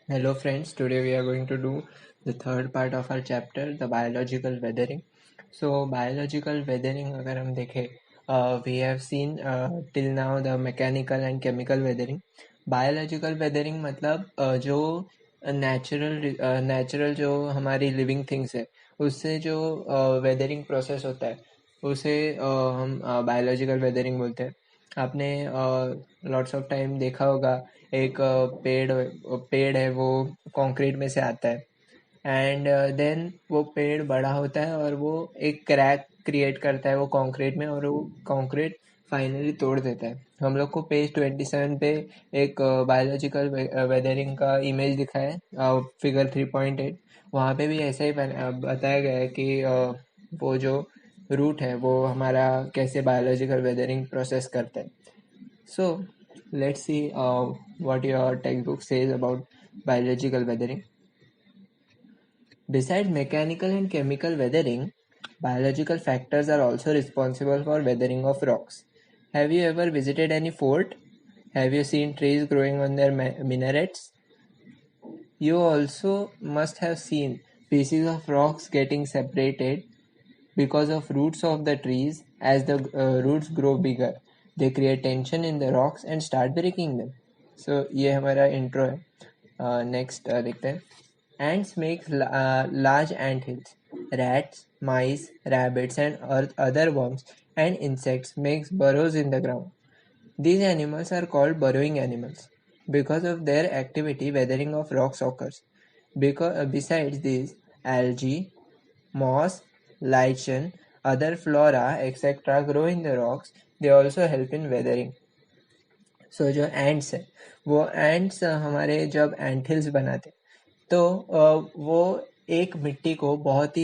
Hello friends, today we are going to do the third part of our chapter, the biological weathering. So biological weathering अगर हम देखें, we have seen till now the mechanical and chemical weathering. Biological weathering मतलब जो natural जो हमारी living things है उससे जो वेदरिंग प्रोसेस होता है उसे हम बायोलॉजिकल वेदरिंग बोलते हैं. आपने लॉट्स ऑफ टाइम देखा होगा, एक पेड़ है वो कंक्रीट में से आता है एंड देन वो पेड़ बड़ा होता है और वो एक क्रैक क्रिएट करता है वो कंक्रीट में और वो कंक्रीट फाइनली तोड़ देता है. हम लोग को पेज 27 पे एक बायोलॉजिकल वेदरिंग का इमेज दिखा है, फिगर 3.8. वहाँ पे भी ऐसा ही बताया गया है कि वो जो रूट है वो हमारा कैसे बायोलॉजिकल वेदरिंग प्रोसेस करता है. So, let's see what your textbook says about biological weathering. Besides mechanical and chemical weathering, biological factors are also responsible for weathering of rocks. Have you ever visited any fort? Have you seen trees growing on their minarets? You also must have seen pieces of rocks getting separated because of roots of the trees. As the roots grow bigger, they create tension in the rocks and start breaking them. So ये हमारा intro है. Next देखते हैं. Ants make large ant hills. Rats, mice, rabbits and other worms and insects make burrows in the ground. These animals are called burrowing animals. Because of their activity, weathering of rocks occurs. Besides these, algae, moss, lichen, other flora, etc. grow in the rocks. They also help in weathering. So जो ants है वो ants हमारे जब ant hills बनाते तो वो एक मिट्टी को बहुत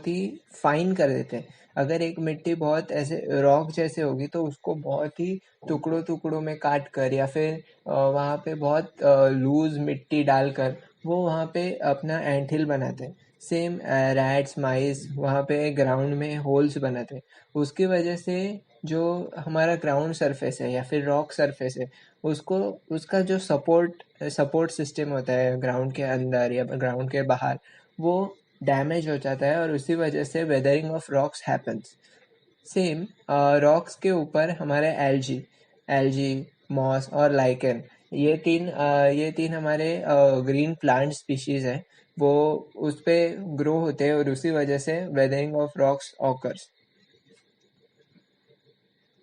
ही फाइन कर देते हैं. अगर एक मिट्टी बहुत ऐसे रॉक जैसे होगी तो उसको बहुत ही टुकड़ों टुकड़ों में काट कर या फिर वहाँ पे बहुत लूज मिट्टी डालकर वो वहाँ पे अपना एंटहिल बनाते हैं. सेम रैट्स माइस वहाँ पे ग्राउंड में होल्स बनाते हैं. उसकी वजह से जो हमारा ग्राउंड सरफेस है या फिर रॉक सरफेस है उसको उसका जो सपोर्ट सिस्टम होता है ग्राउंड के अंदर या ग्राउंड के बाहर वो डैमेज हो जाता है और उसी वजह से weathering of rocks happens. Same rocks के ऊपर हमारे एल्जी मॉस और लाइकन ये तीन हमारे ग्रीन प्लांट स्पीशीज हैं. वो उस पे ग्रो होते हैं और उसी वजह से weathering of rocks occurs.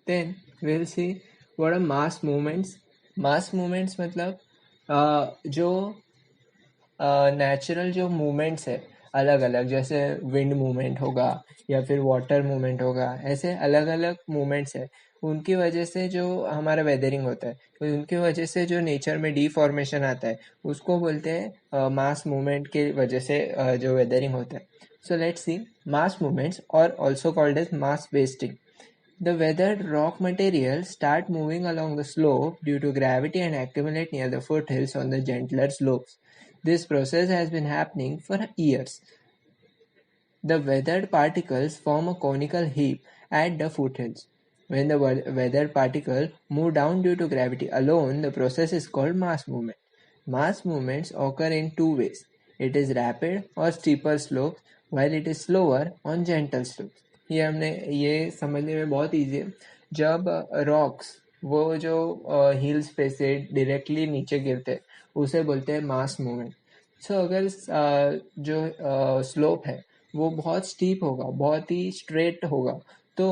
Then we'll see what are mass movements. Mass movements मतलब जो नेचुरल जो मूवमेंट्स है अलग अलग, जैसे विंड मूवमेंट होगा या फिर वाटर मूवमेंट होगा, ऐसे अलग अलग मूवमेंट्स है. उनकी वजह से जो हमारा वेदरिंग होता है तो उनकी वजह से जो नेचर में डिफॉर्मेशन आता है उसको बोलते हैं मास मूवमेंट की वजह से जो वेदरिंग होता है. So let's see mass movements और also called as mass wasting. The weathered rock materials start moving along the slope due to gravity and accumulate near the foothills on the gentler slopes. This process has been happening for years. The weathered particles form a conical heap at the foothills. When the weathered particle move down due to gravity alone, the process is called mass movement. Mass movements occur in two ways. It is rapid or steeper slopes, while it is slower on gentle slopes. ये समझने में बहुत easy है. जब rocks वो जो hills पे से डायरेक्टली नीचे गिरते हैं उसे बोलते हैं मास मूवमेंट. सो अगर जो स्लोप है वो बहुत स्टीप होगा, बहुत ही स्ट्रेट होगा तो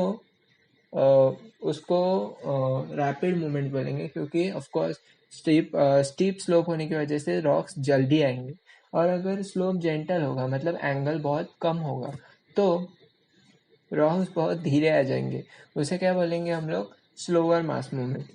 उसको रैपिड मूवमेंट बोलेंगे, क्योंकि ऑफ कोर्स स्टीप स्लोप होने की वजह से रॉक्स जल्दी आएंगे. और अगर स्लोप जेंटल होगा मतलब एंगल बहुत कम होगा तो रॉक्स बहुत धीरे आ जाएंगे. उसे क्या बोलेंगे हम लोग? Slower mass movement.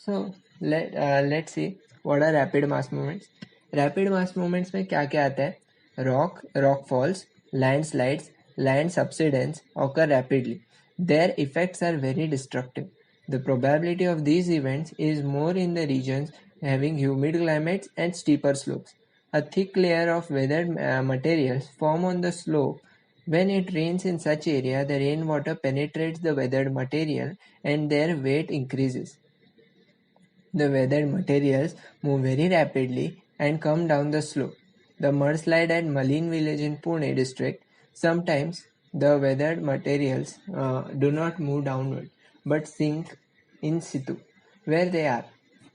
So let's see what are rapid mass movements. Rapid mass movements में क्या क्या आता है? Rock falls, landslides, land subsidence occur rapidly. Their effects are very destructive. The probability of these events is more in the regions having humid climates and steeper slopes. A thick layer of weathered materials form on the slope. When it rains in such area, the rainwater penetrates the weathered material and their weight increases. The weathered materials move very rapidly and come down the slope. The mudslide at Malin village in Pune district, sometimes the weathered materials do not move downward but sink in situ where they are.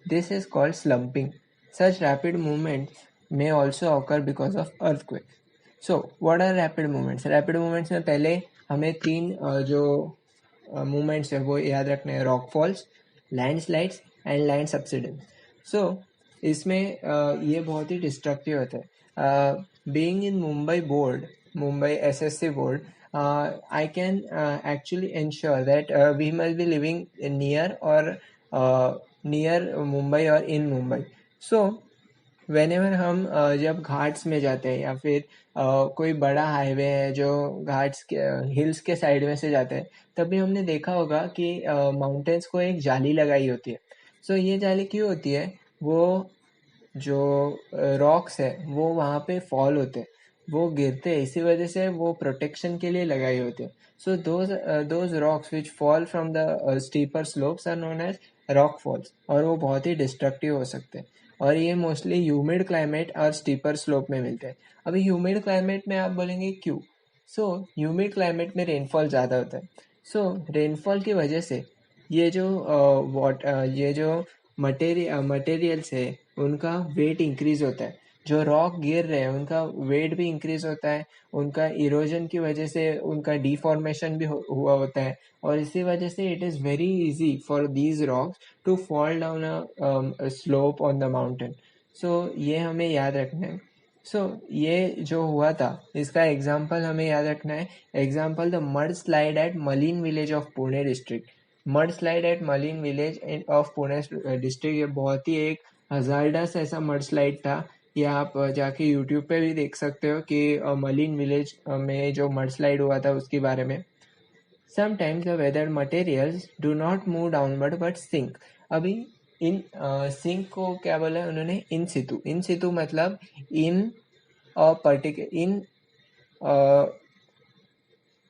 This is called slumping. Such rapid movements may also occur because of earthquakes. So what are rapid movements? Rapid movements में पहले हमें तीन जो movements है वो याद रखने हैं, rock falls, landslides and land subsidence. So इसमें ये बहुत ही डिस्ट्रक्टिव होता है. Being in Mumbai board, Mumbai SSC board, I can actually ensure that we must be living near Mumbai or in Mumbai. So whenever हम जब घाट्स में जाते हैं या फिर कोई बड़ा हाईवे है जो घाट्स के हिल्स के साइड में से जाते हैं, तभी हमने देखा होगा कि माउंटेन्स को एक जाली लगाई होती है. सो ये जाली क्यों होती है? वो जो रॉक्स है वो वहाँ पे फॉल होते हैं, वो गिरते हैं, इसी वजह से वो प्रोटेक्शन के लिए लगाई होती है. So those rocks which fall from the steeper slopes are known as rock falls, और वो बहुत ही डिस्ट्रक्टिव हो सकते हैं. और ये मोस्टली ह्यूमिड क्लाइमेट और स्टीपर स्लोप में मिलते हैं. अभी ह्यूमिड क्लाइमेट में आप बोलेंगे क्यों? सो ह्यूमिड क्लाइमेट में रेनफॉल ज़्यादा होता है. सो रेनफॉल की वजह से ये जो मटेरियल्स है उनका वेट इंक्रीज होता है. जो रॉक गिर रहे हैं उनका वेट भी इंक्रीज होता है, उनका इरोजन की वजह से उनका डिफॉर्मेशन भी हुआ होता है, और इसी वजह से it is very easy for these rocks to fall down a slope on the mountain. So ये हमें याद रखना है. सो ये जो हुआ था इसका एग्जाम्पल हमें याद रखना है. Example, the mud slide at Malin village of Pune district. Mud slide at Malin village of Pune district, ये बहुत ही एक हजार्डस ऐसा मड स्लाइड था. ये आप जाके यूट्यूब पे भी देख सकते हो कि मलिन विलेज में जो मड स्लाइड हुआ था उसके बारे में. Sometimes the weathered materials do not move downward but sink. अभी इन सिंक को क्या बोला है उन्होंने? इन सितु. इन सितु मतलब in in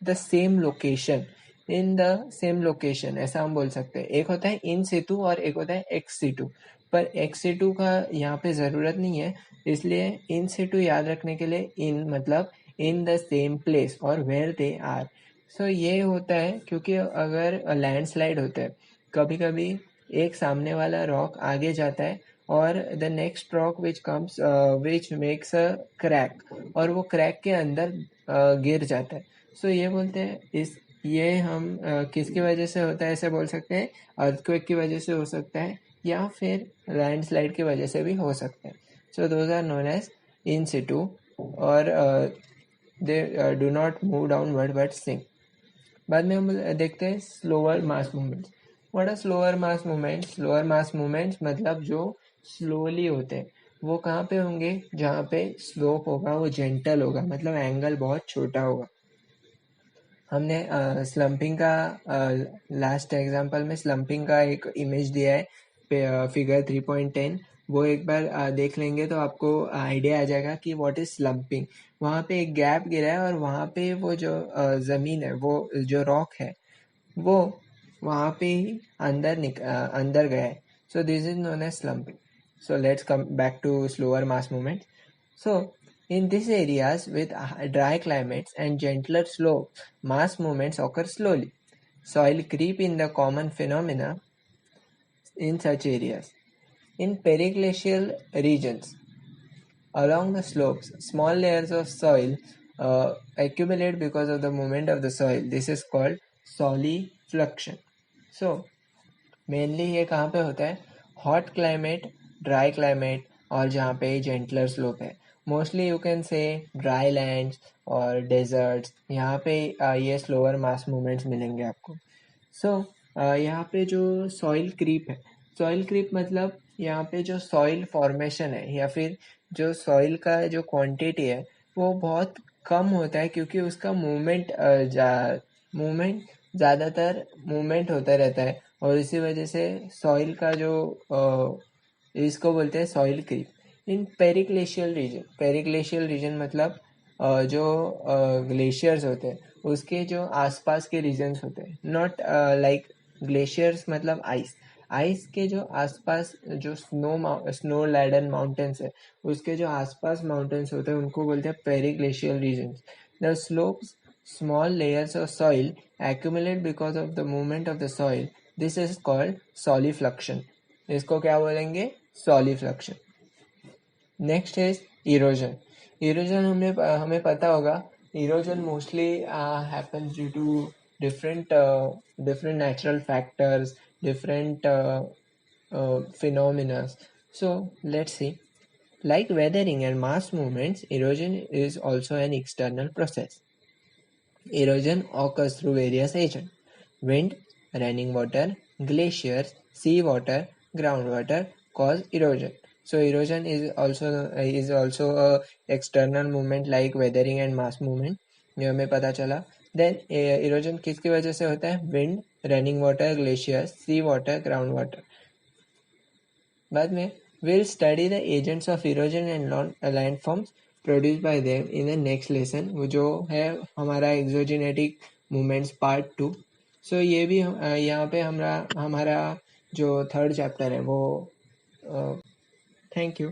the same location, in the same location, ऐसा हम बोल सकते हैं. एक होता है इन सितु और एक होता है एक्स सितु. पर एक्स सितु का यहाँ पे ज़रूरत नहीं है, इसलिए इन सितु याद रखने के लिए इन मतलब इन द सेम प्लेस और वेयर दे आर. सो ये होता है क्योंकि अगर लैंडस्लाइड होता है, कभी कभी एक सामने वाला रॉक आगे जाता है और the next rock which comes which makes a crack, और वो क्रैक के अंदर गिर जाता है. सो ये बोलते हैं ये हम किसकी वजह से होता है ऐसे बोल सकते हैं? अर्थक्वेक की वजह से हो सकता है या फिर लैंडस्लाइड की वजह से भी हो सकता है. So those are known as in situ, और they do not move downward but sink. बाद में हम देखते हैं slower mass movements. What are slower mass movements? Slower mass movements मतलब जो स्लोली होते हैं. वो कहाँ पे होंगे? जहाँ पे स्लोप होगा वो जेंटल होगा, मतलब एंगल बहुत छोटा होगा. हमने स्लम्पिंग का लास्ट एग्जांपल में स्लम्पिंग का एक इमेज दिया है, फिगर 3.10. वो एक बार देख लेंगे तो आपको आइडिया आ जाएगा कि व्हाट इज स्लम्पिंग. वहाँ पे एक गैप गिरा है और वहाँ पे वो जो ज़मीन है, वो जो रॉक है, वो वहाँ पे ही अंदर गया है. So this is known as slumping. So let's come back to slower mass movement. So in these areas with dry climates and gentler slopes, mass movements occur slowly. Soil creep in the common phenomena in such areas. In periglacial regions, along the slopes, small layers of soil accumulate because of the movement of the soil. This is called solifluction. So, mainly ये कहाँ पे होता है? Hot climate, dry climate, और जहाँ पे gentler slope है. Mostly you can say dry lands और डेजर्ट्स, यहाँ पे ये स्लोअर मास मूवमेंट्स मिलेंगे आपको. सो यहाँ पे जो सॉइल क्रीप है, सॉइल क्रीप मतलब यहाँ पे जो सॉइल फॉर्मेशन है या फिर जो सॉइल का जो क्वांटिटी है वो बहुत कम होता है, क्योंकि उसका मूवमेंट ज़्यादातर मूवमेंट होता रहता है, और इसी वजह से सॉइल का जो इसको बोलते हैं सॉइल क्रीप. इन पेरिग्लेशियल रीजन मतलब जो ग्लेशियर्स होते हैं उसके जो आसपास के रीजन्स होते हैं. नॉट लाइक ग्लेशियर्स मतलब आइस. आइस के जो आसपास जो स्नो लैडन माउंटेन्स है, उसके जो आसपास माउंटेन्स होते हैं उनको बोलते हैं periglacial regions. The slopes small layers of soil accumulate because of the movement of the soil. This is called solifluction. इसको क्या बोलेंगे? Solifluction. Next is erosion. Erosion हमें पता होगा. Erosion mostly happens due to different natural factors, different phenomena. So let's see. Like weathering and mass movements, erosion is also an external process. Erosion occurs through various agents: wind, running water, glaciers, seawater, groundwater cause erosion. So erosion is also a external movement like weathering and mass movement. ये हमें पता चला. Then erosion किसकी वजह से होता है? Wind, running water, glaciers, sea water, groundwater. बाद में we'll study the agents of erosion and landforms produced by them in the next lesson, वो जो है हमारा exogenetic movements part 2. So ये भी यहाँ पे हमारा जो थर्ड चैप्टर है वो. Thank you.